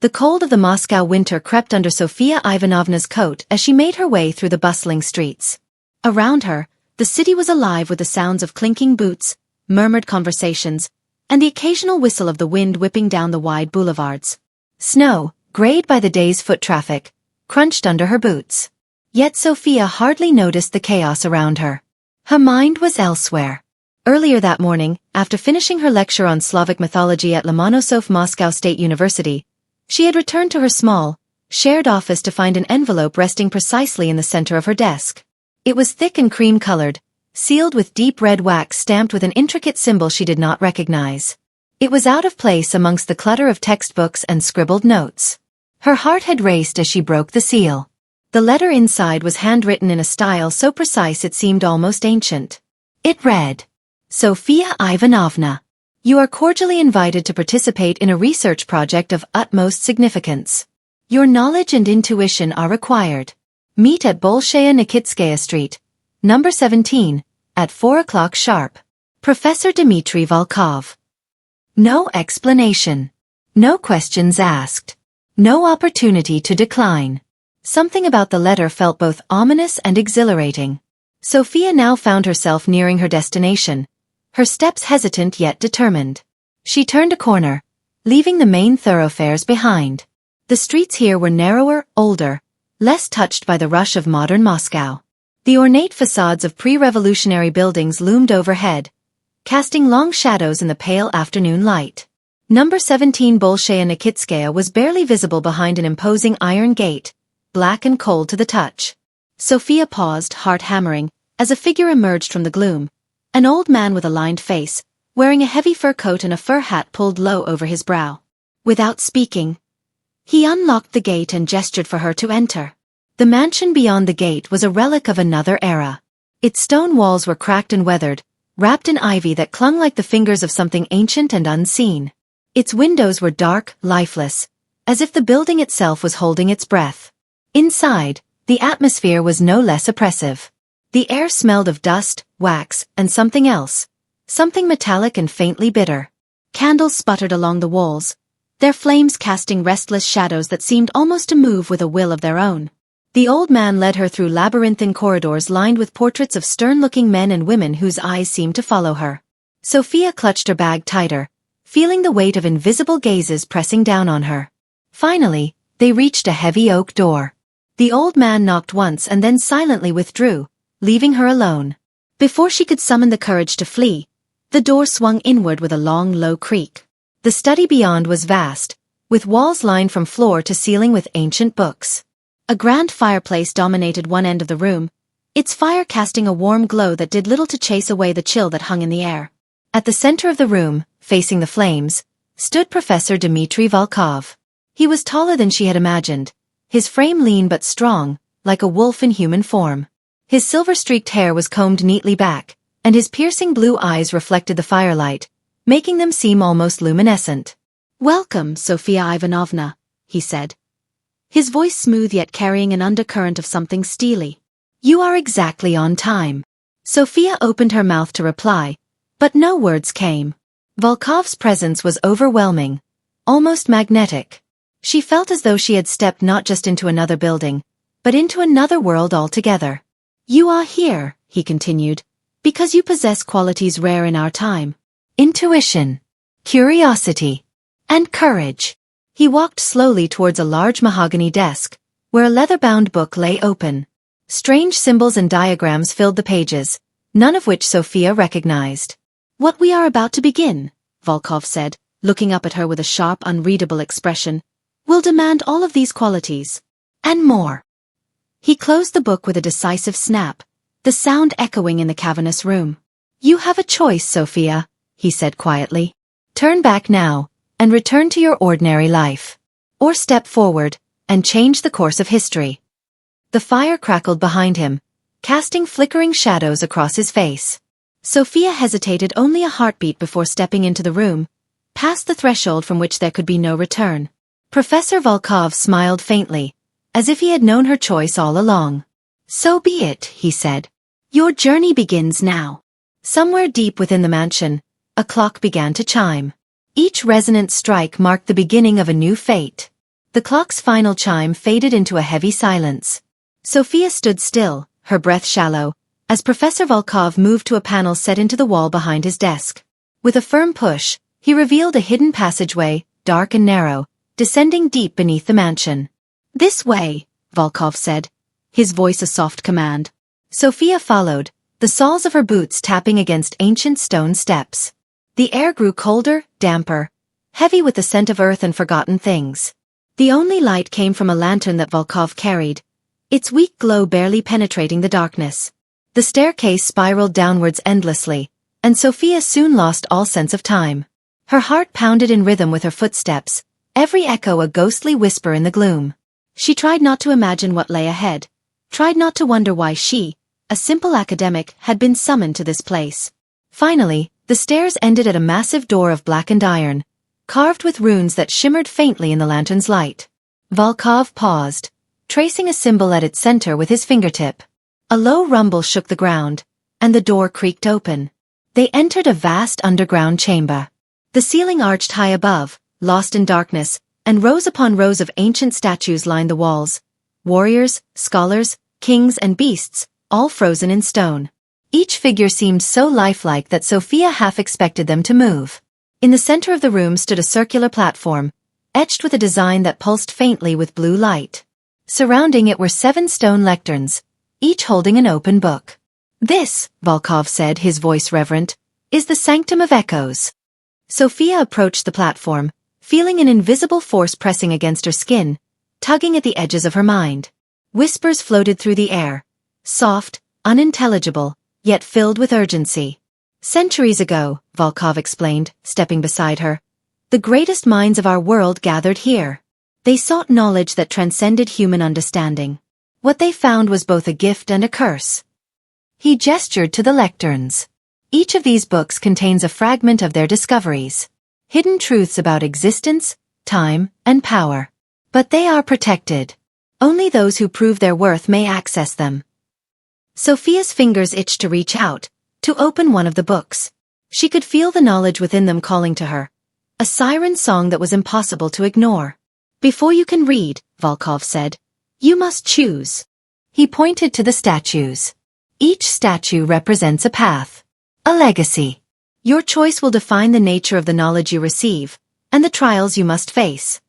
The cold of the Moscow winter crept under Sofia Ivanovna's coat as she made her way through the bustling streets. Around her, the city was alive with the sounds of clinking boots, murmured conversations, and the occasional whistle of the wind whipping down the wide boulevards. Snow, grayed by the day's foot traffic, crunched under her boots. Yet Sofia hardly noticed the chaos around her. Her mind was elsewhere. Earlier that morning, after finishing her lecture on Slavic mythology at Lomonosov Moscow State University, she had returned to her small, shared office to find an envelope resting precisely in the center of her desk. It was thick and cream-colored, sealed with deep red wax stamped with an intricate symbol she did not recognize. It was out of place amongst the clutter of textbooks and scribbled notes. Her heart had raced as she broke the seal. The letter inside was handwritten in a style so precise it seemed almost ancient. It read, "Sofia Ivanovna, you are cordially invited to participate in a research project of utmost significance. Your knowledge and intuition are required. Meet at Bolshaya Nikitskaya Street, number 17, at 4 o'clock sharp. Professor Dmitry Volkov." No explanation. No questions asked. No opportunity to decline. Something about the letter felt both ominous and exhilarating. Sofia now found herself nearing her destination, her steps hesitant yet determined. She turned a corner, leaving the main thoroughfares behind. The streets here were narrower, older, less touched by the rush of modern Moscow. The ornate facades of pre-revolutionary buildings loomed overhead, casting long shadows in the pale afternoon light. Number 17 Bolshaya Nikitskaya was barely visible behind an imposing iron gate, black and cold to the touch. Sofia paused, heart hammering, as a figure emerged from the gloom. An old man with a lined face, wearing a heavy fur coat and a fur hat pulled low over his brow. Without speaking, he unlocked the gate and gestured for her to enter. The mansion beyond the gate was a relic of another era. Its stone walls were cracked and weathered, wrapped in ivy that clung like the fingers of something ancient and unseen. Its windows were dark, lifeless, as if the building itself was holding its breath. Inside, the atmosphere was no less oppressive. The air smelled of dust, wax, and something else, something metallic and faintly bitter. Candles sputtered along the walls, their flames casting restless shadows that seemed almost to move with a will of their own. The old man led her through labyrinthine corridors lined with portraits of stern-looking men and women whose eyes seemed to follow her. Sofia clutched her bag tighter, feeling the weight of invisible gazes pressing down on her. Finally, they reached a heavy oak door. The old man knocked once and then silently withdrew, leaving her alone. Before she could summon the courage to flee, the door swung inward with a long, low creak. The study beyond was vast, with walls lined from floor to ceiling with ancient books. A grand fireplace dominated one end of the room, its fire casting a warm glow that did little to chase away the chill that hung in the air. At the center of the room, facing the flames, stood Professor Dmitry Volkov. He was taller than she had imagined, his frame lean but strong, like a wolf in human form. His silver-streaked hair was combed neatly back, and his piercing blue eyes reflected the firelight, making them seem almost luminescent. "Welcome, Sofia Ivanovna," he said, his voice smooth yet carrying an undercurrent of something steely. "You are exactly on time." Sofia opened her mouth to reply, but no words came. Volkov's presence was overwhelming, almost magnetic. She felt as though she had stepped not just into another building, but into another world altogether. "You are here," he continued, "because you possess qualities rare in our time. Intuition, curiosity, and courage." He walked slowly towards a large mahogany desk, where a leather-bound book lay open. Strange symbols and diagrams filled the pages, none of which Sofia recognized. "What we are about to begin," Volkov said, looking up at her with a sharp, unreadable expression, "will demand all of these qualities, and more." He closed the book with a decisive snap, the sound echoing in the cavernous room. "You have a choice, Sofia," he said quietly. "Turn back now, and return to your ordinary life. Or step forward, and change the course of history." The fire crackled behind him, casting flickering shadows across his face. Sofia hesitated only a heartbeat before stepping into the room, past the threshold from which there could be no return. Professor Volkov smiled faintly, as if he had known her choice all along. "So be it," he said. "Your journey begins now." Somewhere deep within the mansion, a clock began to chime. Each resonant strike marked the beginning of a new fate. The clock's final chime faded into a heavy silence. Sofia stood still, her breath shallow, as Professor Volkov moved to a panel set into the wall behind his desk. With a firm push, he revealed a hidden passageway, dark and narrow, descending deep beneath the mansion. "This way," Volkov said, his voice a soft command. Sofia followed, the soles of her boots tapping against ancient stone steps. The air grew colder, damper, heavy with the scent of earth and forgotten things. The only light came from a lantern that Volkov carried, its weak glow barely penetrating the darkness. The staircase spiraled downwards endlessly, and Sofia soon lost all sense of time. Her heart pounded in rhythm with her footsteps, every echo a ghostly whisper in the gloom. She tried not to imagine what lay ahead, tried not to wonder why she, a simple academic, had been summoned to this place. Finally, the stairs ended at a massive door of blackened iron, carved with runes that shimmered faintly in the lantern's light. Volkov paused, tracing a symbol at its center with his fingertip. A low rumble shook the ground, and the door creaked open. They entered a vast underground chamber. The ceiling arched high above, lost in darkness, and rows upon rows of ancient statues lined the walls. Warriors, scholars, kings and beasts, all frozen in stone. Each figure seemed so lifelike that Sofia half expected them to move. In the center of the room stood a circular platform, etched with a design that pulsed faintly with blue light. Surrounding it were 7 stone lecterns, each holding an open book. "This," Volkov said, his voice reverent, "is the Sanctum of Echoes." Sofia approached the platform, feeling an invisible force pressing against her skin, tugging at the edges of her mind. Whispers floated through the air, soft, unintelligible, yet filled with urgency. "Centuries ago," Volkov explained, stepping beside her, "the greatest minds of our world gathered here. They sought knowledge that transcended human understanding. What they found was both a gift and a curse." He gestured to the lecterns. "Each of these books contains a fragment of their discoveries, hidden truths about existence, time, and power. But they are protected. Only those who prove their worth may access them." Sofia's fingers itched to reach out, to open one of the books. She could feel the knowledge within them calling to her, a siren song that was impossible to ignore. "Before you can read," Volkov said, "you must choose." He pointed to the statues. "Each statue represents a path, a legacy. Your choice will define the nature of the knowledge you receive, and the trials you must face."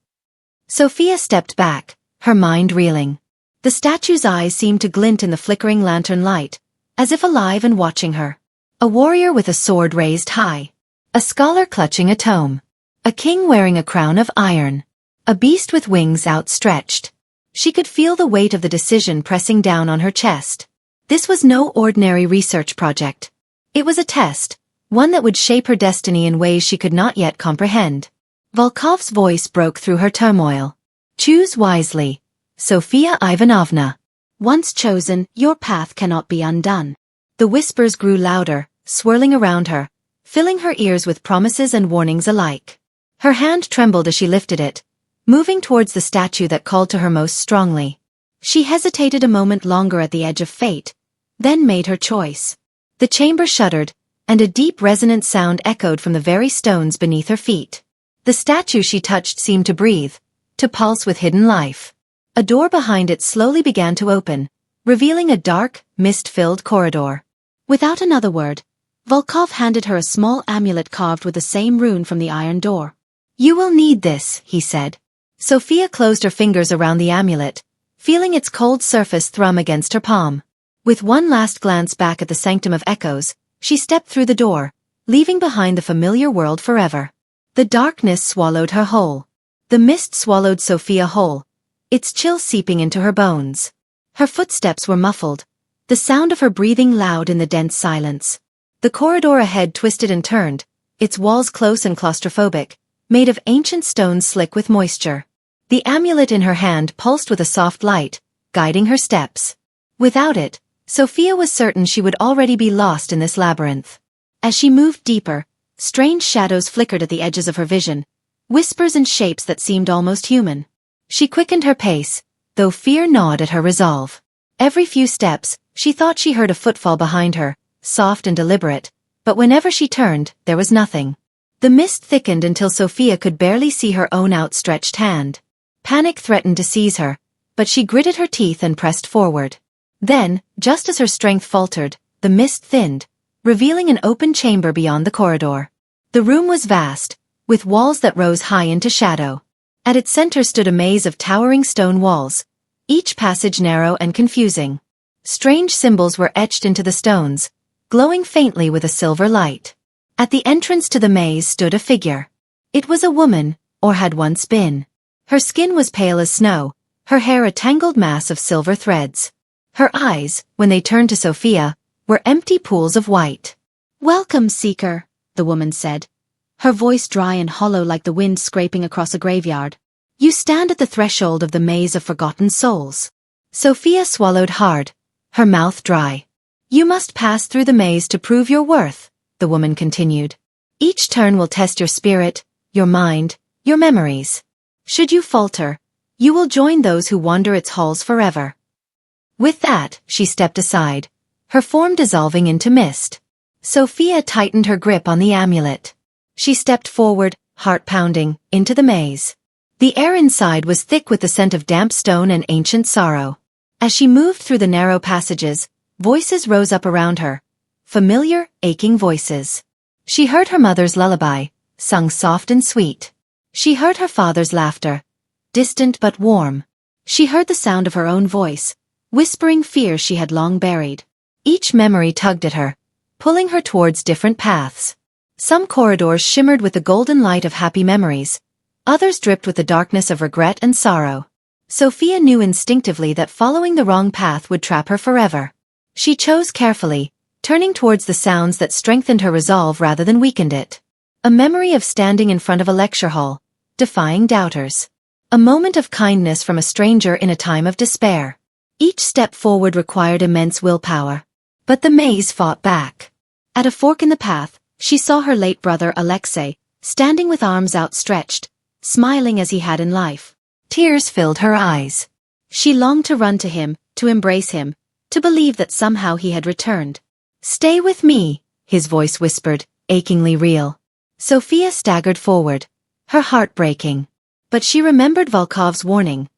Sofia stepped back, her mind reeling. The statue's eyes seemed to glint in the flickering lantern light, as if alive and watching her. A warrior with a sword raised high. A scholar clutching a tome. A king wearing a crown of iron. A beast with wings outstretched. She could feel the weight of the decision pressing down on her chest. This was no ordinary research project. It was a test, one that would shape her destiny in ways she could not yet comprehend. Volkov's voice broke through her turmoil. "Choose wisely, Sofia Ivanovna. Once chosen, your path cannot be undone." The whispers grew louder, swirling around her, filling her ears with promises and warnings alike. Her hand trembled as she lifted it, moving towards the statue that called to her most strongly. She hesitated a moment longer at the edge of fate, then made her choice. The chamber shuddered, and a deep resonant sound echoed from the very stones beneath her feet. The statue she touched seemed to breathe, to pulse with hidden life. A door behind it slowly began to open, revealing a dark, mist-filled corridor. Without another word, Volkov handed her a small amulet carved with the same rune from the iron door. "You will need this," he said. Sofia closed her fingers around the amulet, feeling its cold surface thrum against her palm. With one last glance back at the Sanctum of Echoes, she stepped through the door, leaving behind the familiar world forever. The darkness swallowed her whole. The mist swallowed Sofia whole, its chill seeping into her bones. Her footsteps were muffled, the sound of her breathing loud in the dense silence. The corridor ahead twisted and turned, its walls close and claustrophobic, made of ancient stones slick with moisture. The amulet in her hand pulsed with a soft light, guiding her steps. Without it, Sofia was certain she would already be lost in this labyrinth. As she moved deeper, strange shadows flickered at the edges of her vision, whispers and shapes that seemed almost human. She quickened her pace, though fear gnawed at her resolve. Every few steps, she thought she heard a footfall behind her, soft and deliberate, but whenever she turned, there was nothing. The mist thickened until Sofia could barely see her own outstretched hand. Panic threatened to seize her, but she gritted her teeth and pressed forward. Then, just as her strength faltered, the mist thinned, revealing an open chamber beyond the corridor. The room was vast, with walls that rose high into shadow. At its center stood a maze of towering stone walls, each passage narrow and confusing. Strange symbols were etched into the stones, glowing faintly with a silver light. At the entrance to the maze stood a figure. It was a woman, or had once been. Her skin was pale as snow, her hair a tangled mass of silver threads. Her eyes, when they turned to Sofia, were empty pools of white. "Welcome, Seeker," the woman said, her voice dry and hollow like the wind scraping across a graveyard. "You stand at the threshold of the maze of forgotten souls." Sofia swallowed hard, her mouth dry. "You must pass through the maze to prove your worth," the woman continued. "Each turn will test your spirit, your mind, your memories. Should you falter, you will join those who wander its halls forever." With that, she stepped aside, her form dissolving into mist. Sofia tightened her grip on the amulet. She stepped forward, heart pounding, into the maze. The air inside was thick with the scent of damp stone and ancient sorrow. As she moved through the narrow passages, voices rose up around her. Familiar, aching voices. She heard her mother's lullaby, sung soft and sweet. She heard her father's laughter, distant but warm. She heard the sound of her own voice, whispering fears she had long buried. Each memory tugged at her, pulling her towards different paths. Some corridors shimmered with the golden light of happy memories, others dripped with the darkness of regret and sorrow. Sofia knew instinctively that following the wrong path would trap her forever. She chose carefully, turning towards the sounds that strengthened her resolve rather than weakened it. A memory of standing in front of a lecture hall, defying doubters. A moment of kindness from a stranger in a time of despair. Each step forward required immense willpower. But the maze fought back. At a fork in the path, she saw her late brother Alexei, standing with arms outstretched, smiling as he had in life. Tears filled her eyes. She longed to run to him, to embrace him, to believe that somehow he had returned. "Stay with me," his voice whispered, achingly real. Sofia staggered forward, her heart breaking. But she remembered Volkov's warning.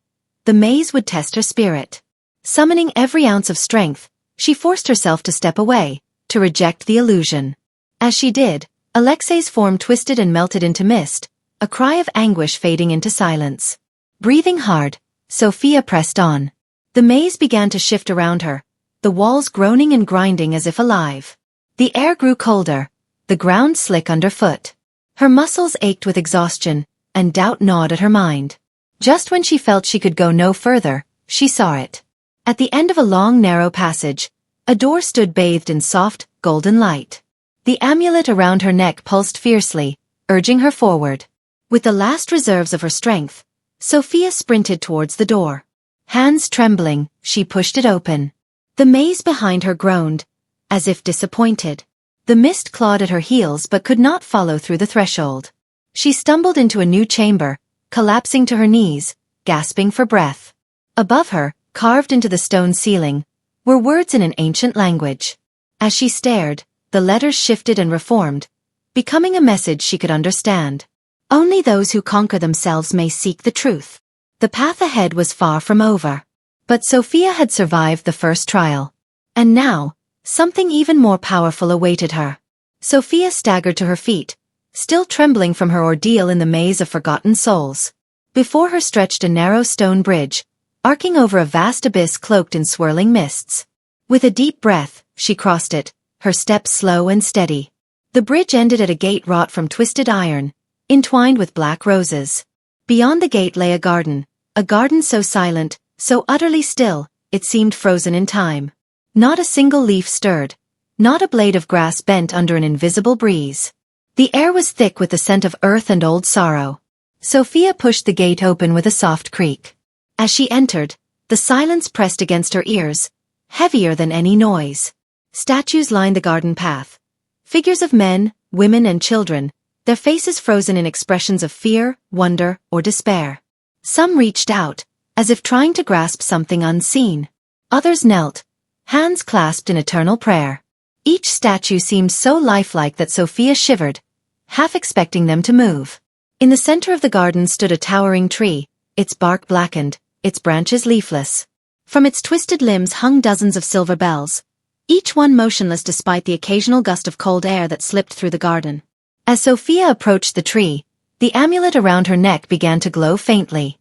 The maze would test her spirit. Summoning every ounce of strength, she forced herself to step away, to reject the illusion. As she did, Alexei's form twisted and melted into mist, a cry of anguish fading into silence. Breathing hard, Sofia pressed on. The maze began to shift around her, the walls groaning and grinding as if alive. The air grew colder, the ground slick underfoot. Her muscles ached with exhaustion, and doubt gnawed at her mind. Just when she felt she could go no further, she saw it. At the end of a long narrow passage, a door stood bathed in soft, golden light. The amulet around her neck pulsed fiercely, urging her forward. With the last reserves of her strength, Sofia sprinted towards the door. Hands trembling, she pushed it open. The maze behind her groaned, as if disappointed. The mist clawed at her heels but could not follow through the threshold. She stumbled into a new chamber, collapsing to her knees, gasping for breath. Above her, carved into the stone ceiling, were words in an ancient language. As she stared, the letters shifted and reformed, becoming a message she could understand. Only those who conquer themselves may seek the truth. The path ahead was far from over. But Sofia had survived the first trial. And now, something even more powerful awaited her. Sofia staggered to her feet, still trembling from her ordeal in the maze of forgotten souls. Before her stretched a narrow stone bridge, arcing over a vast abyss cloaked in swirling mists. With a deep breath, she crossed it, her steps slow and steady. The bridge ended at a gate wrought from twisted iron, entwined with black roses. Beyond the gate lay a garden so silent, so utterly still, it seemed frozen in time. Not a single leaf stirred, not a blade of grass bent under an invisible breeze. The air was thick with the scent of earth and old sorrow. Sofia pushed the gate open with a soft creak. As she entered, the silence pressed against her ears, heavier than any noise. Statues lined the garden path. Figures of men, women and children, their faces frozen in expressions of fear, wonder, or despair. Some reached out, as if trying to grasp something unseen. Others knelt, hands clasped in eternal prayer. Each statue seemed so lifelike that Sofia shivered, half expecting them to move. In the center of the garden stood a towering tree, its bark blackened, its branches leafless. From its twisted limbs hung dozens of silver bells, each one motionless despite the occasional gust of cold air that slipped through the garden. As Sofia approached the tree, the amulet around her neck began to glow faintly.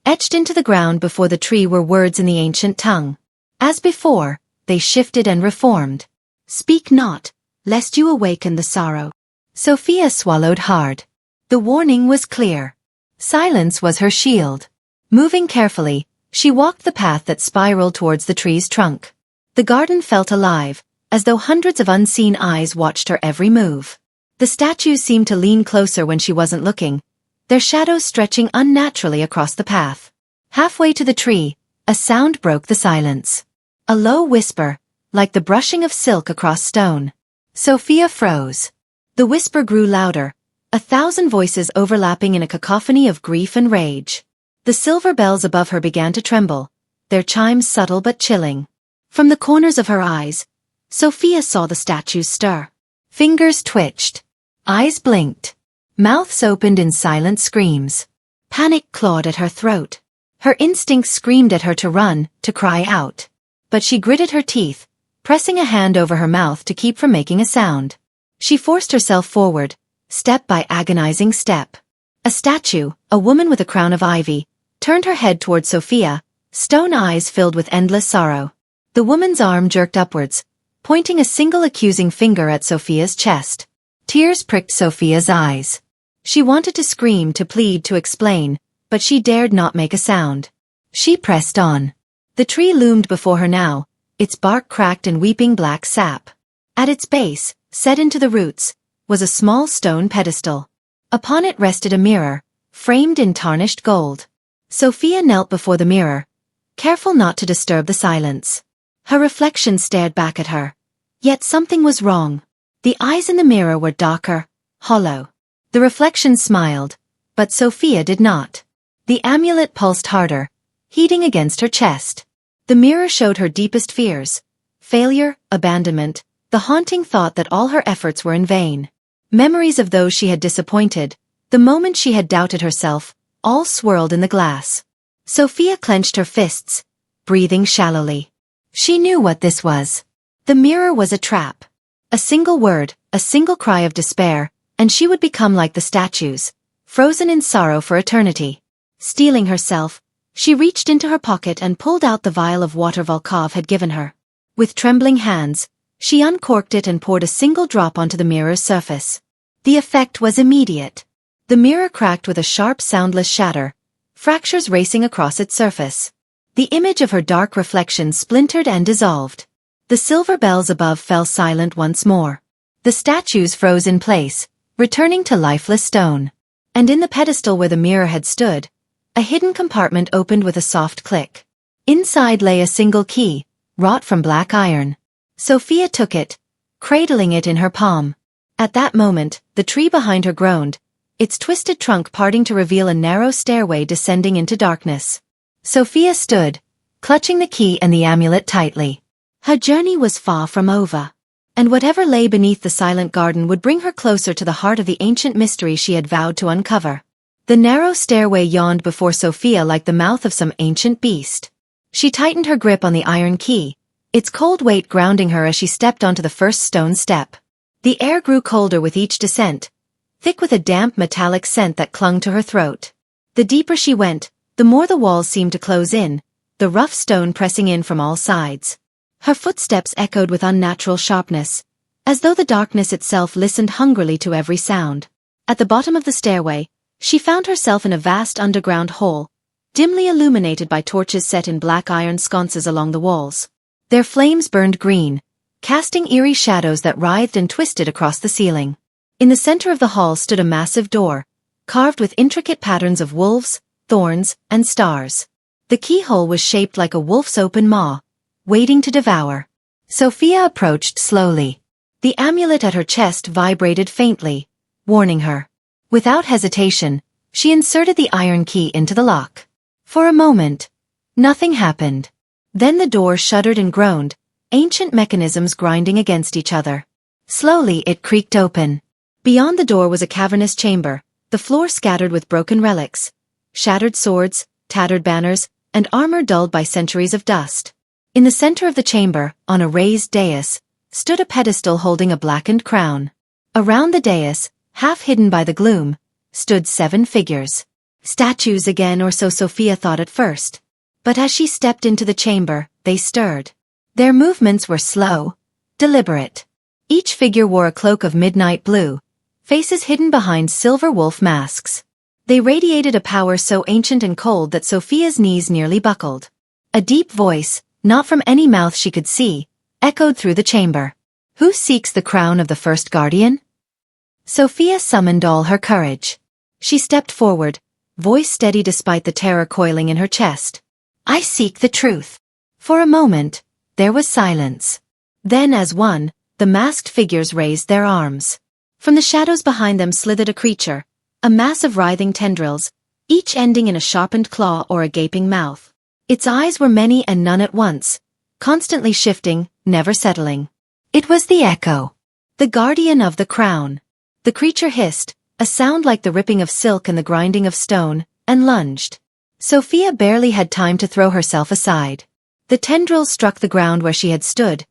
Etched into the ground before the tree were words in the ancient tongue. As before, they shifted and reformed. "Speak not, lest you awaken the sorrow." Sofia swallowed hard. The warning was clear. Silence was her shield. Moving carefully, she walked the path that spiraled towards the tree's trunk. The garden felt alive, as though hundreds of unseen eyes watched her every move. The statues seemed to lean closer when she wasn't looking, their shadows stretching unnaturally across the path. Halfway to the tree, a sound broke the silence. A low whisper, like the brushing of silk across stone. Sofia froze. The whisper grew louder, 1,000 voices overlapping in a cacophony of grief and rage. The silver bells above her began to tremble, their chimes subtle but chilling. From the corners of her eyes, Sofia saw the statues stir. Fingers twitched. Eyes blinked. Mouths opened in silent screams. Panic clawed at her throat. Her instincts screamed at her to run, to cry out. But she gritted her teeth, pressing a hand over her mouth to keep from making a sound. She forced herself forward, step by agonizing step. A statue, a woman with a crown of ivy, turned her head toward Sofia, stone eyes filled with endless sorrow. The woman's arm jerked upwards, pointing a single accusing finger at Sofia's chest. Tears pricked Sofia's eyes. She wanted to scream, to plead, to explain, but she dared not make a sound. She pressed on. The tree loomed before her now, its bark cracked in weeping black sap. At its base, set into the roots, was a small stone pedestal. Upon it rested a mirror, framed in tarnished gold. Sofia knelt before the mirror, careful not to disturb the silence. Her reflection stared back at her. Yet something was wrong. The eyes in the mirror were darker, hollow. The reflection smiled, but Sofia did not. The amulet pulsed harder, heating against her chest. The mirror showed her deepest fears. Failure, abandonment, the haunting thought that all her efforts were in vain. Memories of those she had disappointed, the moment she had doubted herself, all swirled in the glass. Sofia clenched her fists, breathing shallowly. She knew what this was. The mirror was a trap. A single word, a single cry of despair, and she would become like the statues, frozen in sorrow for eternity. Steeling herself, she reached into her pocket and pulled out the vial of water Volkov had given her. With trembling hands, she uncorked it and poured a single drop onto the mirror's surface. The effect was immediate. The mirror cracked with a sharp soundless shatter, fractures racing across its surface. The image of her dark reflection splintered and dissolved. The silver bells above fell silent once more. The statues froze in place, returning to lifeless stone. And in the pedestal where the mirror had stood, a hidden compartment opened with a soft click. Inside lay a single key, wrought from black iron. Sofia took it, cradling it in her palm. At that moment, the tree behind her groaned, its twisted trunk parting to reveal a narrow stairway descending into darkness. Sofia stood, clutching the key and the amulet tightly. Her journey was far from over, and whatever lay beneath the silent garden would bring her closer to the heart of the ancient mystery she had vowed to uncover. The narrow stairway yawned before Sofia like the mouth of some ancient beast. She tightened her grip on the iron key, its cold weight grounding her as she stepped onto the first stone step. The air grew colder with each descent, thick with a damp metallic scent that clung to her throat. The deeper she went, the more the walls seemed to close in, the rough stone pressing in from all sides. Her footsteps echoed with unnatural sharpness, as though the darkness itself listened hungrily to every sound. At the bottom of the stairway, she found herself in a vast underground hall, dimly illuminated by torches set in black iron sconces along the walls. Their flames burned green, casting eerie shadows that writhed and twisted across the ceiling. In the center of the hall stood a massive door, carved with intricate patterns of wolves, thorns, and stars. The keyhole was shaped like a wolf's open maw, waiting to devour. Sofia approached slowly. The amulet at her chest vibrated faintly, warning her. Without hesitation, she inserted the iron key into the lock. For a moment, nothing happened. Then the door shuddered and groaned, ancient mechanisms grinding against each other. Slowly it creaked open. Beyond the door was a cavernous chamber, the floor scattered with broken relics, shattered swords, tattered banners, and armor dulled by centuries of dust. In the center of the chamber, on a raised dais, stood a pedestal holding a blackened crown. Around the dais, half hidden by the gloom, stood 7 figures. Statues again, or so Sofia thought at first. But as she stepped into the chamber, they stirred. Their movements were slow, deliberate. Each figure wore a cloak of midnight blue, faces hidden behind silver wolf masks. They radiated a power so ancient and cold that Sofia's knees nearly buckled. A deep voice, not from any mouth she could see, echoed through the chamber. "Who seeks the crown of the first guardian?" Sofia summoned all her courage. She stepped forward, voice steady despite the terror coiling in her chest. "I seek the truth." For a moment, there was silence. Then as one, the masked figures raised their arms. From the shadows behind them slithered a creature, a mass of writhing tendrils, each ending in a sharpened claw or a gaping mouth. Its eyes were many and none at once, constantly shifting, never settling. It was the Echo, the guardian of the crown. The creature hissed, a sound like the ripping of silk and the grinding of stone, and lunged. Sofia barely had time to throw herself aside. The tendrils struck the ground where she had stood,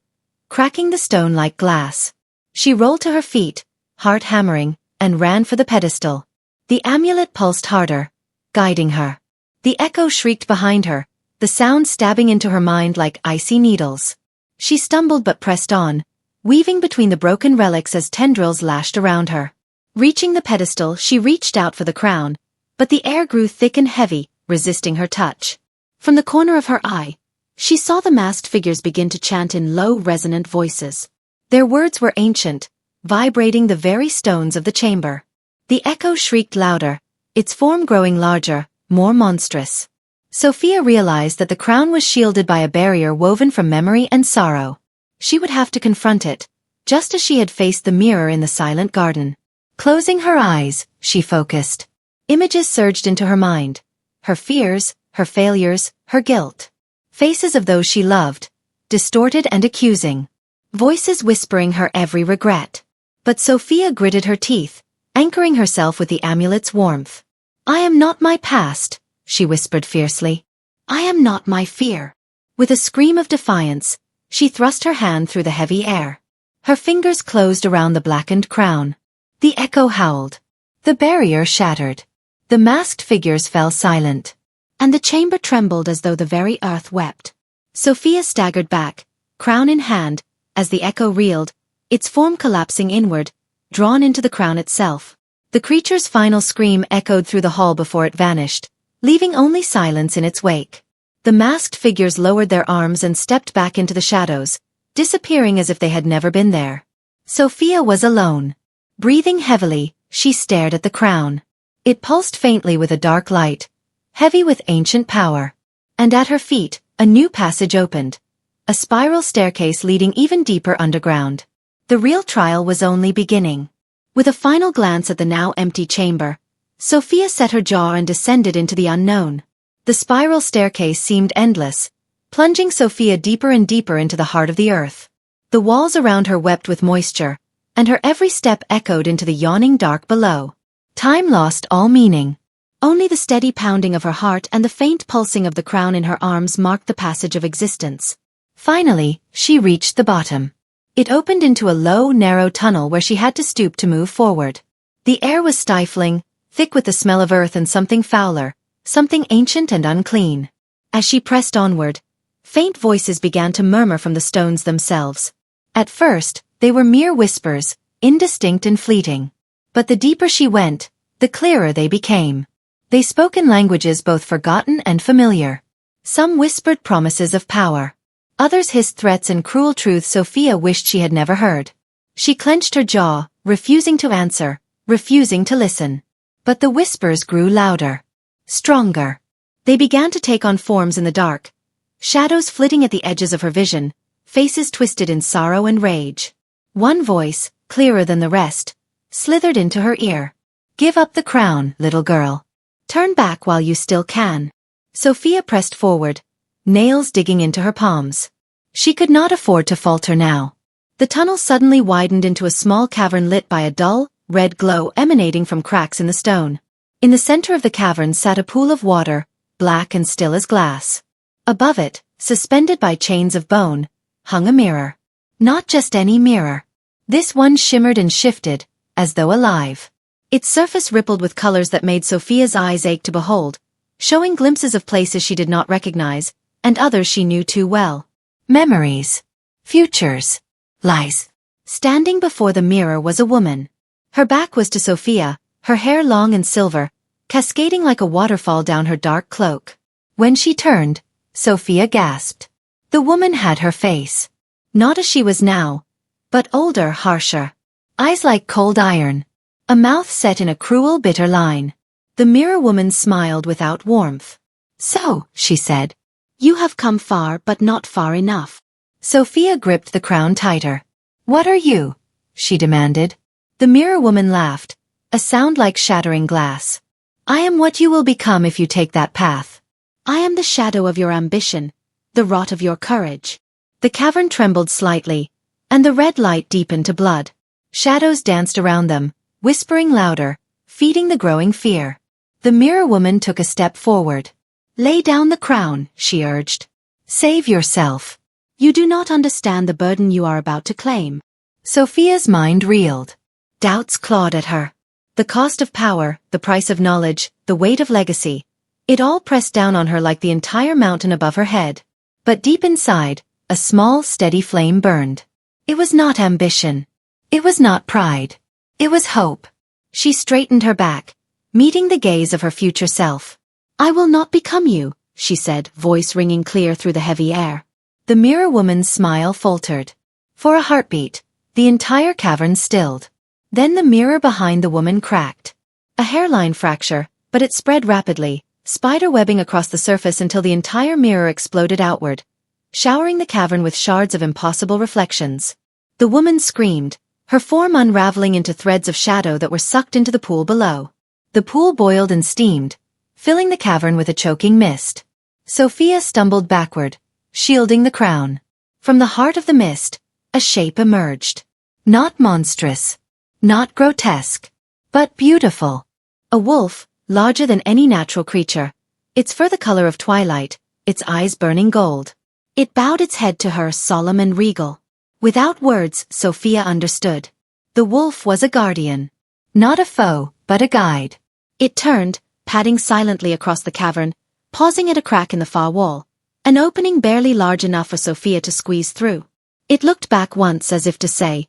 cracking the stone like glass. She rolled to her feet, heart hammering, and ran for the pedestal. The amulet pulsed harder, guiding her. The Echo shrieked behind her, the sound stabbing into her mind like icy needles. She stumbled but pressed on, weaving between the broken relics as tendrils lashed around her. Reaching the pedestal, she reached out for the crown, but the air grew thick and heavy, resisting her touch. From the corner of her eye, she saw the masked figures begin to chant in low, resonant voices. Their words were ancient, vibrating the very stones of the chamber. The Echo shrieked louder, its form growing larger, more monstrous. Sofia realized that the crown was shielded by a barrier woven from memory and sorrow. She would have to confront it, just as she had faced the mirror in the silent garden. Closing her eyes, she focused. Images surged into her mind. Her fears, her failures, her guilt. Faces of those she loved, distorted and accusing. Voices whispering her every regret. But Sofia gritted her teeth, anchoring herself with the amulet's warmth. "I am not my past," she whispered fiercely. "I am not my fear." With a scream of defiance, she thrust her hand through the heavy air. Her fingers closed around the blackened crown. The Echo howled. The barrier shattered. The masked figures fell silent. And the chamber trembled as though the very earth wept. Sofia staggered back, crown in hand, as the Echo reeled, its form collapsing inward, drawn into the crown itself. The creature's final scream echoed through the hall before it vanished, leaving only silence in its wake. The masked figures lowered their arms and stepped back into the shadows, disappearing as if they had never been there. Sofia was alone. Breathing heavily, she stared at the crown. It pulsed faintly with a dark light, heavy with ancient power. And at her feet, a new passage opened. A spiral staircase leading even deeper underground. The real trial was only beginning. With a final glance at the now empty chamber, Sofia set her jaw and descended into the unknown. The spiral staircase seemed endless, plunging Sofia deeper and deeper into the heart of the earth. The walls around her wept with moisture, and her every step echoed into the yawning dark below. Time lost all meaning. Only the steady pounding of her heart and the faint pulsing of the crown in her arms marked the passage of existence. Finally, she reached the bottom. It opened into a low, narrow tunnel where she had to stoop to move forward. The air was stifling, thick with the smell of earth and something fouler, something ancient and unclean. As she pressed onward, faint voices began to murmur from the stones themselves. At first, they were mere whispers, indistinct and fleeting. But the deeper she went, the clearer they became. They spoke in languages both forgotten and familiar. Some whispered promises of power. Others hissed threats and cruel truths Sofia wished she had never heard. She clenched her jaw, refusing to answer, refusing to listen. But the whispers grew louder. Stronger. They began to take on forms in the dark. Shadows flitting at the edges of her vision, faces twisted in sorrow and rage. One voice, clearer than the rest, slithered into her ear. "Give up the crown, little girl. Turn back while you still can." Sofia pressed forward, nails digging into her palms. She could not afford to falter now. The tunnel suddenly widened into a small cavern lit by a dull, red glow emanating from cracks in the stone. In the center of the cavern sat a pool of water, black and still as glass. Above it, suspended by chains of bone, hung a mirror. Not just any mirror. This one shimmered and shifted, as though alive. Its surface rippled with colors that made Sofia's eyes ache to behold, showing glimpses of places she did not recognize, and others she knew too well. Memories. Futures. Lies. Standing before the mirror was a woman. Her back was to Sofia, her hair long and silver, cascading like a waterfall down her dark cloak. When she turned, Sofia gasped. The woman had her face. Not as she was now, but older, harsher. Eyes like cold iron. A mouth set in a cruel, bitter line. The mirror woman smiled without warmth. "So," she said, "you have come far but not far enough." Sofia gripped the crown tighter. "What are you?" she demanded. The mirror woman laughed, a sound like shattering glass. "I am what you will become if you take that path. I am the shadow of your ambition, the rot of your courage." The cavern trembled slightly, and the red light deepened to blood. Shadows danced around them, whispering louder, feeding the growing fear. The mirror woman took a step forward. "Lay down the crown," she urged. "Save yourself. You do not understand the burden you are about to claim." Sofia's mind reeled. Doubts clawed at her. The cost of power, the price of knowledge, the weight of legacy. It all pressed down on her like the entire mountain above her head. But deep inside, a small, steady flame burned. It was not ambition. It was not pride. It was hope. She straightened her back, meeting the gaze of her future self. "I will not become you," she said, voice ringing clear through the heavy air. The mirror woman's smile faltered. For a heartbeat, the entire cavern stilled. Then the mirror behind the woman cracked. A hairline fracture, but it spread rapidly, spider-webbing across the surface until the entire mirror exploded outward, showering the cavern with shards of impossible reflections. The woman screamed, her form unraveling into threads of shadow that were sucked into the pool below. The pool boiled and steamed, filling the cavern with a choking mist. Sofia stumbled backward, shielding the crown. From the heart of the mist, a shape emerged. Not monstrous, not grotesque, but beautiful. A wolf, larger than any natural creature, its fur the color of twilight, its eyes burning gold. It bowed its head to her, solemn and regal. Without words, Sofia understood. The wolf was a guardian. Not a foe, but a guide. It turned, padding silently across the cavern, pausing at a crack in the far wall, an opening barely large enough for Sofia to squeeze through. It looked back once as if to say,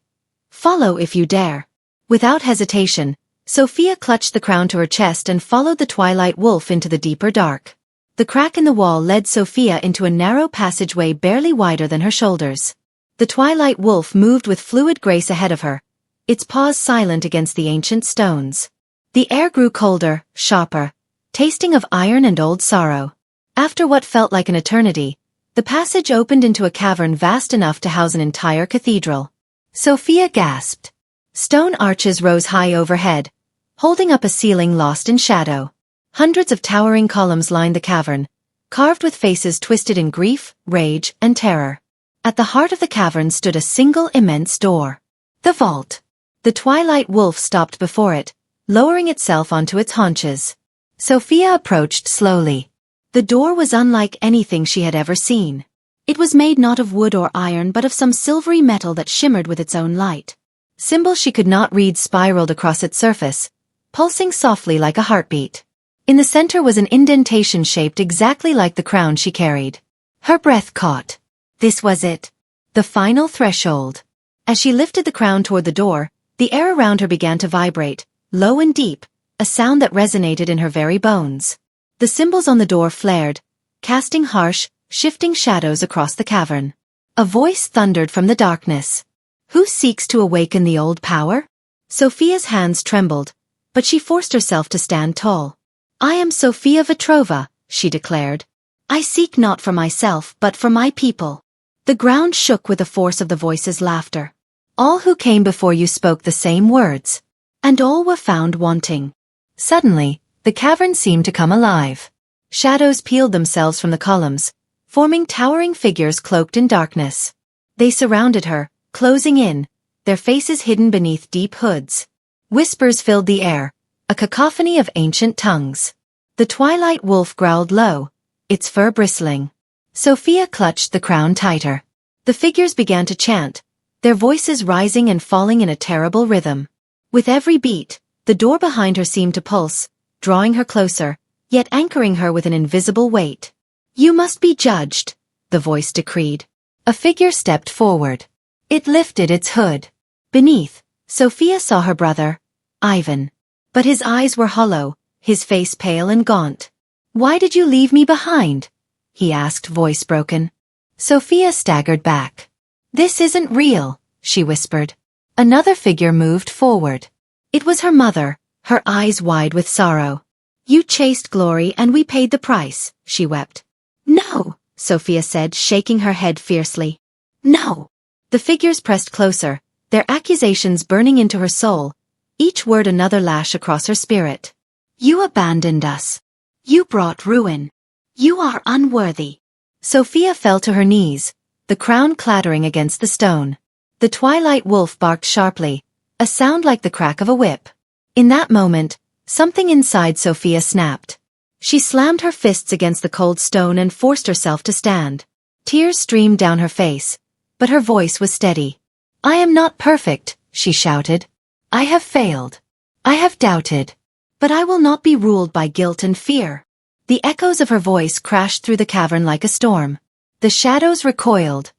"Follow if you dare." Without hesitation, Sofia clutched the crown to her chest and followed the twilight wolf into the deeper dark. The crack in the wall led Sofia into a narrow passageway barely wider than her shoulders. The twilight wolf moved with fluid grace ahead of her, its paws silent against the ancient stones. The air grew colder, sharper, tasting of iron and old sorrow. After what felt like an eternity, the passage opened into a cavern vast enough to house an entire cathedral. Sofia gasped. Stone arches rose high overhead, holding up a ceiling lost in shadow. Hundreds of towering columns lined the cavern, carved with faces twisted in grief, rage, and terror. At the heart of the cavern stood a single immense door. The vault. The twilight wolf stopped before it, lowering itself onto its haunches. Sofia approached slowly. The door was unlike anything she had ever seen. It was made not of wood or iron but of some silvery metal that shimmered with its own light. Symbols she could not read spiraled across its surface, pulsing softly like a heartbeat. In the center was an indentation shaped exactly like the crown she carried. Her breath caught. This was it. The final threshold. As she lifted the crown toward the door, the air around her began to vibrate, low and deep, a sound that resonated in her very bones. The symbols on the door flared, casting harsh, shifting shadows across the cavern. A voice thundered from the darkness. "Who seeks to awaken the old power?" Sofia's hands trembled, but she forced herself to stand tall. "I am Sofia Vetrova," she declared. "I seek not for myself but for my people." The ground shook with the force of the voice's laughter. "All who came before you spoke the same words, and all were found wanting." Suddenly, the cavern seemed to come alive. Shadows peeled themselves from the columns, forming towering figures cloaked in darkness. They surrounded her, closing in, their faces hidden beneath deep hoods. Whispers filled the air, a cacophony of ancient tongues. The twilight wolf growled low, its fur bristling. Sofia clutched the crown tighter. The figures began to chant, their voices rising and falling in a terrible rhythm. With every beat, the door behind her seemed to pulse, drawing her closer, yet anchoring her with an invisible weight. "You must be judged," the voice decreed. A figure stepped forward. It lifted its hood. Beneath, Sofia saw her brother, Ivan. But his eyes were hollow, his face pale and gaunt. "Why did you leave me behind?" he asked, voice broken. Sofia staggered back. "This isn't real," she whispered. Another figure moved forward. It was her mother, her eyes wide with sorrow. "You chased glory and we paid the price," she wept. "No," Sofia said, shaking her head fiercely. "No." The figures pressed closer, their accusations burning into her soul, each word another lash across her spirit. "You abandoned us. You brought ruin. You are unworthy." Sofia fell to her knees, the crown clattering against the stone. The twilight wolf barked sharply, a sound like the crack of a whip. In that moment, something inside Sofia snapped. She slammed her fists against the cold stone and forced herself to stand. Tears streamed down her face, but her voice was steady. "I am not perfect," she shouted. "I have failed. I have doubted. But I will not be ruled by guilt and fear." The echoes of her voice crashed through the cavern like a storm. The shadows recoiled,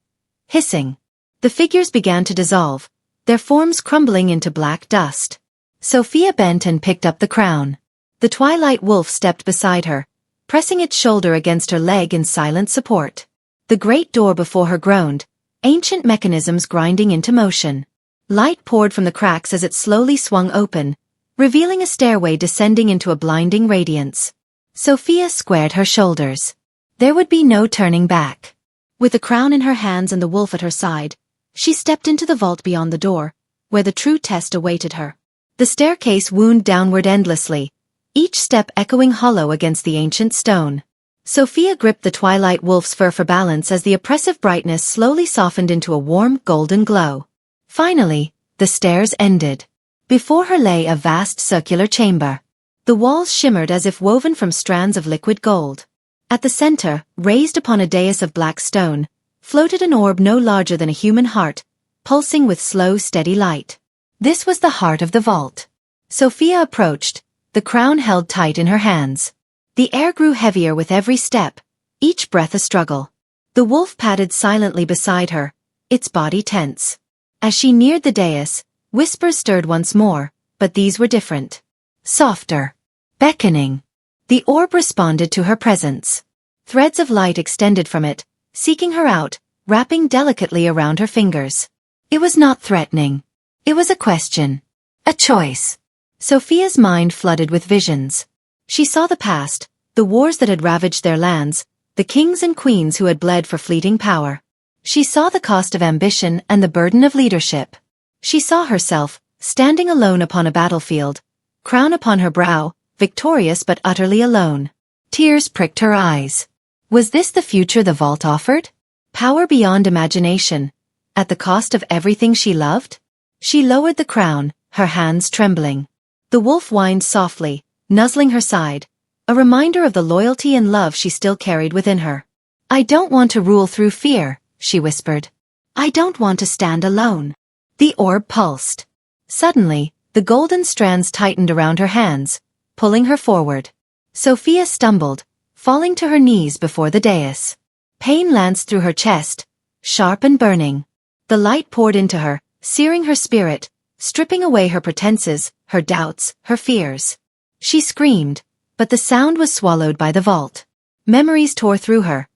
hissing. The figures began to dissolve, their forms crumbling into black dust. Sofia bent and picked up the crown. The twilight wolf stepped beside her, pressing its shoulder against her leg in silent support. The great door before her groaned, ancient mechanisms grinding into motion. Light poured from the cracks as it slowly swung open, revealing a stairway descending into a blinding radiance. Sofia squared her shoulders. There would be no turning back. With the crown in her hands and the wolf at her side, she stepped into the vault beyond the door, where the true test awaited her. The staircase wound downward endlessly, each step echoing hollow against the ancient stone. Sofia gripped the twilight wolf's fur for balance as the oppressive brightness slowly softened into a warm, golden glow. Finally, the stairs ended. Before her lay a vast circular chamber. The walls shimmered as if woven from strands of liquid gold. At the center, raised upon a dais of black stone, floated an orb no larger than a human heart, pulsing with slow, steady light. This was the heart of the vault. Sofia approached, the crown held tight in her hands. The air grew heavier with every step, each breath a struggle. The wolf padded silently beside her, its body tense. As she neared the dais, whispers stirred once more, but these were different. Softer. Beckoning. The orb responded to her presence. Threads of light extended from it, seeking her out, wrapping delicately around her fingers. It was not threatening. It was a question. A choice. Sofia's mind flooded with visions. She saw the past, the wars that had ravaged their lands, the kings and queens who had bled for fleeting power. She saw the cost of ambition and the burden of leadership. She saw herself, standing alone upon a battlefield, crown upon her brow, victorious but utterly alone. Tears pricked her eyes. Was this the future the vault offered? Power beyond imagination, at the cost of everything she loved? She lowered the crown, her hands trembling. The wolf whined softly, nuzzling her side, a reminder of the loyalty and love she still carried within her. "I don't want to rule through fear," she whispered. "I don't want to stand alone." The orb pulsed. Suddenly, the golden strands tightened around her hands, pulling her forward. Sofia stumbled, falling to her knees before the dais. Pain lanced through her chest, sharp and burning. The light poured into her, searing her spirit, stripping away her pretenses, her doubts, her fears. She screamed, but the sound was swallowed by the vault. Memories tore through her.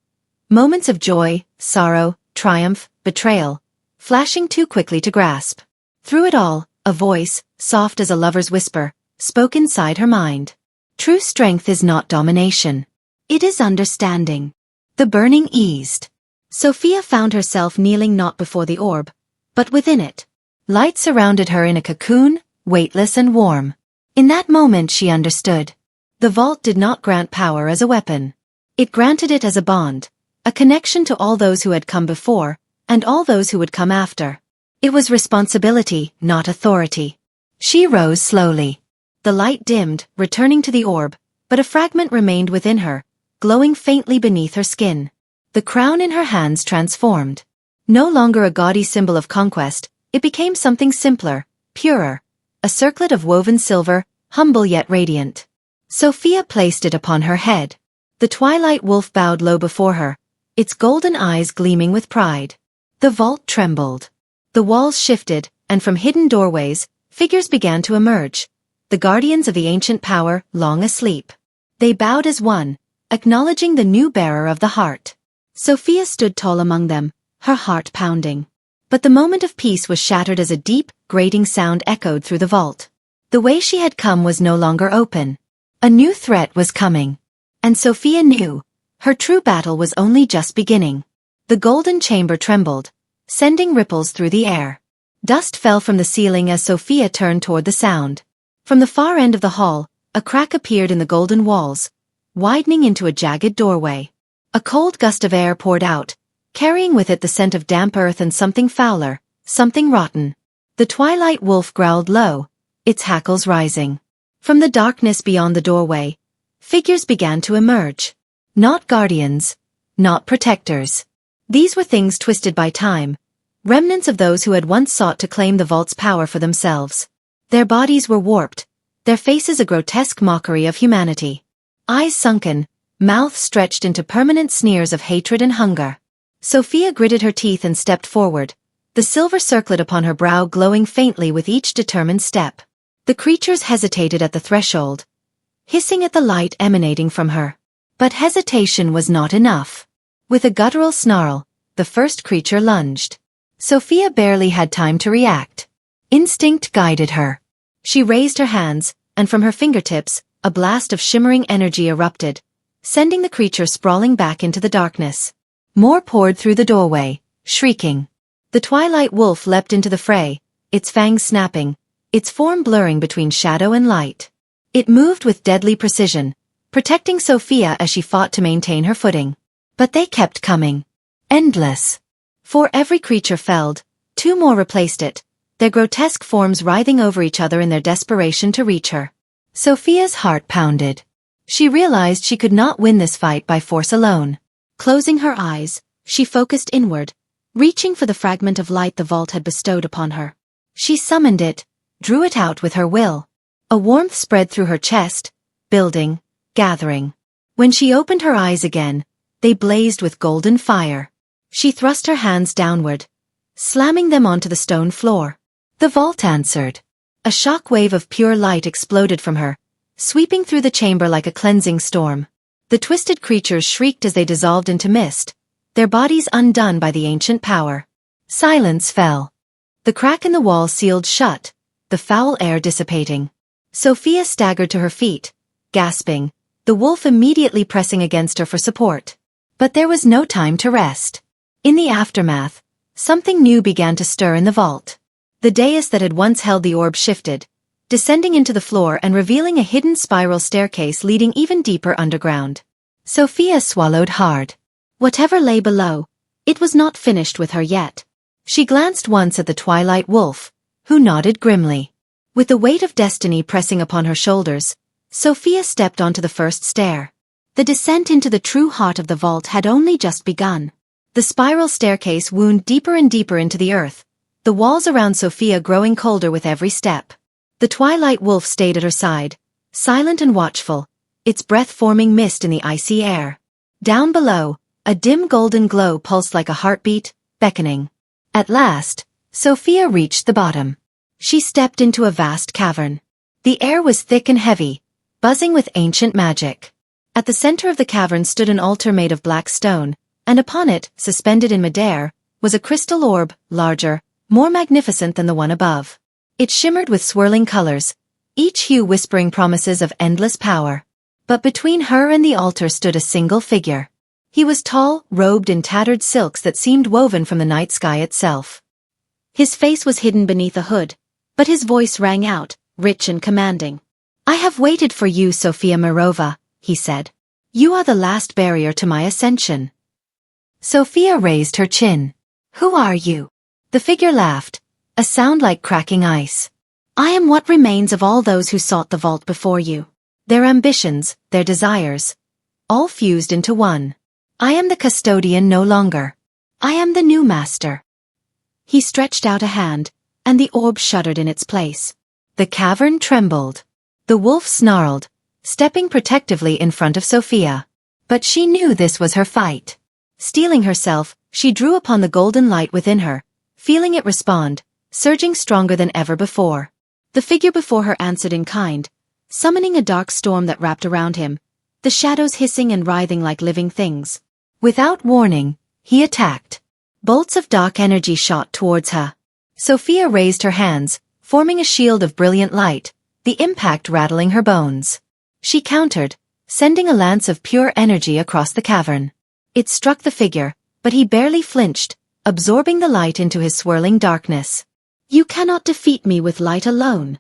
Moments of joy, sorrow, triumph, betrayal, flashing too quickly to grasp. Through it all, a voice, soft as a lover's whisper, spoke inside her mind. True strength is not domination. It is understanding. The burning eased. Sofia found herself kneeling not before the orb, but within it. Light surrounded her in a cocoon, weightless and warm. In that moment she understood. The vault did not grant power as a weapon. It granted it as a bond, a connection to all those who had come before, and all those who would come after. It was responsibility, not authority. She rose slowly. The light dimmed, returning to the orb, but a fragment remained within her, glowing faintly beneath her skin. The crown in her hands transformed. No longer a gaudy symbol of conquest, it became something simpler, purer, a circlet of woven silver, humble yet radiant. Sofia placed it upon her head. The twilight wolf bowed low before her, its golden eyes gleaming with pride. The vault trembled. The walls shifted, and from hidden doorways, figures began to emerge, the guardians of the ancient power, long asleep. They bowed as one, acknowledging the new bearer of the heart. Sofia stood tall among them, her heart pounding. But the moment of peace was shattered as a deep, grating sound echoed through the vault. The way she had come was no longer open. A new threat was coming. And Sofia knew, her true battle was only just beginning. The golden chamber trembled, sending ripples through the air. Dust fell from the ceiling as Sofia turned toward the sound. From the far end of the hall, a crack appeared in the golden walls, widening into a jagged doorway. A cold gust of air poured out, carrying with it the scent of damp earth and something fouler, something rotten. The twilight wolf growled low, its hackles rising. From the darkness beyond the doorway, figures began to emerge. Not guardians, not protectors. These were things twisted by time, remnants of those who had once sought to claim the vault's power for themselves. Their bodies were warped, their faces a grotesque mockery of humanity. Eyes sunken, mouths stretched into permanent sneers of hatred and hunger. Sofia gritted her teeth and stepped forward, the silver circlet upon her brow glowing faintly with each determined step. The creatures hesitated at the threshold, hissing at the light emanating from her. But hesitation was not enough. With a guttural snarl, the first creature lunged. Sofia barely had time to react. Instinct guided her. She raised her hands, and from her fingertips, a blast of shimmering energy erupted, sending the creature sprawling back into the darkness. More poured through the doorway, shrieking. The twilight wolf leapt into the fray, its fangs snapping, its form blurring between shadow and light. It moved with deadly precision, protecting Sofia as she fought to maintain her footing. But they kept coming. Endless. For every creature felled, two more replaced it, their grotesque forms writhing over each other in their desperation to reach her. Sofia's heart pounded. She realized she could not win this fight by force alone. Closing her eyes, she focused inward, reaching for the fragment of light the vault had bestowed upon her. She summoned it, drew it out with her will. A warmth spread through her chest, building, gathering. When she opened her eyes again, they blazed with golden fire. She thrust her hands downward, slamming them onto the stone floor. The vault answered. A shock wave of pure light exploded from her, sweeping through the chamber like a cleansing storm. The twisted creatures shrieked as they dissolved into mist, their bodies undone by the ancient power. Silence fell. The crack in the wall sealed shut, the foul air dissipating. Sofia staggered to her feet, gasping, the wolf immediately pressing against her for support. But there was no time to rest. In the aftermath, something new began to stir in the vault. The dais that had once held the orb shifted, descending into the floor and revealing a hidden spiral staircase leading even deeper underground. Sofia swallowed hard. Whatever lay below, it was not finished with her yet. She glanced once at the twilight wolf, who nodded grimly. With the weight of destiny pressing upon her shoulders, Sofia stepped onto the first stair. The descent into the true heart of the vault had only just begun. The spiral staircase wound deeper and deeper into the earth, the walls around Sofia growing colder with every step. The twilight wolf stayed at her side, silent and watchful, its breath forming mist in the icy air. Down below, a dim golden glow pulsed like a heartbeat, beckoning. At last, Sofia reached the bottom. She stepped into a vast cavern. The air was thick and heavy, buzzing with ancient magic. At the center of the cavern stood an altar made of black stone, and upon it, suspended in midair, was a crystal orb, larger, more magnificent than the one above. It shimmered with swirling colors, each hue whispering promises of endless power. But between her and the altar stood a single figure. He was tall, robed in tattered silks that seemed woven from the night sky itself. His face was hidden beneath a hood, but his voice rang out, rich and commanding. "I have waited for you, Sofia Mirova," he said. "You are the last barrier to my ascension." Sofia raised her chin. "Who are you?" The figure laughed, a sound like cracking ice. "I am what remains of all those who sought the vault before you. their ambitions, their desires, all fused into one. I am the custodian no longer. I am the new master. He stretched out a hand, and the orb shuddered in its place. The cavern trembled. The wolf snarled, stepping protectively in front of Sofia. But she knew this was her fight. Steeling herself, she drew upon the golden light within her, feeling it respond, surging stronger than ever before. The figure before her answered in kind, summoning a dark storm that wrapped around him, the shadows hissing and writhing like living things. Without warning, he attacked. Bolts of dark energy shot towards her. Sofia raised her hands, forming a shield of brilliant light, the impact rattling her bones. She countered, sending a lance of pure energy across the cavern. It struck the figure, but he barely flinched, absorbing the light into his swirling darkness. You cannot defeat me with light alone,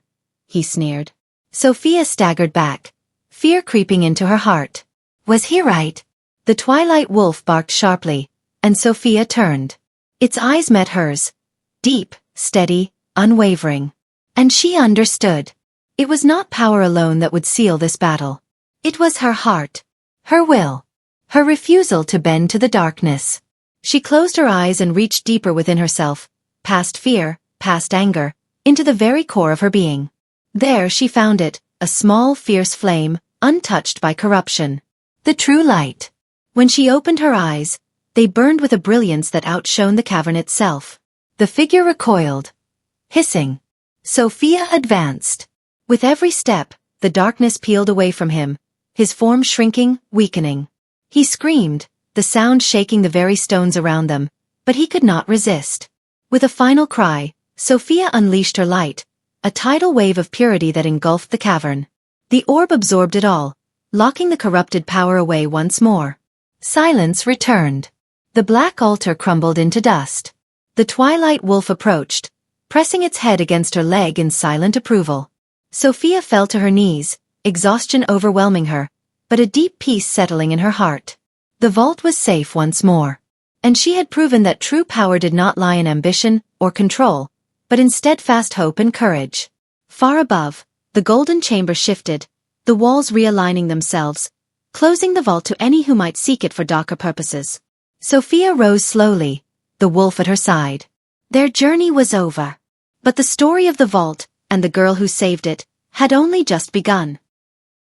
he sneered. Sofia staggered back, fear creeping into her heart. Was he right? The twilight wolf barked sharply, and Sofia turned. Its eyes met hers, deep, steady, unwavering. And she understood. It was not power alone that would seal this battle. It was her heart, her will, her refusal to bend to the darkness. She closed her eyes and reached deeper within herself, past fear, past anger, into the very core of her being. There she found it, a small, fierce flame, untouched by corruption. The true light. When she opened her eyes, they burned with a brilliance that outshone the cavern itself. The figure recoiled, hissing. Sofia advanced. With every step, the darkness peeled away from him, his form shrinking, weakening. He screamed, the sound shaking the very stones around them, but he could not resist. With a final cry, Sofia unleashed her light, a tidal wave of purity that engulfed the cavern. The orb absorbed it all, locking the corrupted power away once more. Silence returned. The black altar crumbled into dust. The twilight wolf approached, pressing its head against her leg in silent approval. Sofia fell to her knees, exhaustion overwhelming her, but a deep peace settling in her heart. The vault was safe once more. And she had proven that true power did not lie in ambition or control, but in steadfast hope and courage. Far above, the golden chamber shifted, the walls realigning themselves, closing the vault to any who might seek it for darker purposes. Sofia rose slowly, the wolf at her side. Their journey was over. But the story of the vault, and the girl who saved it, had only just begun.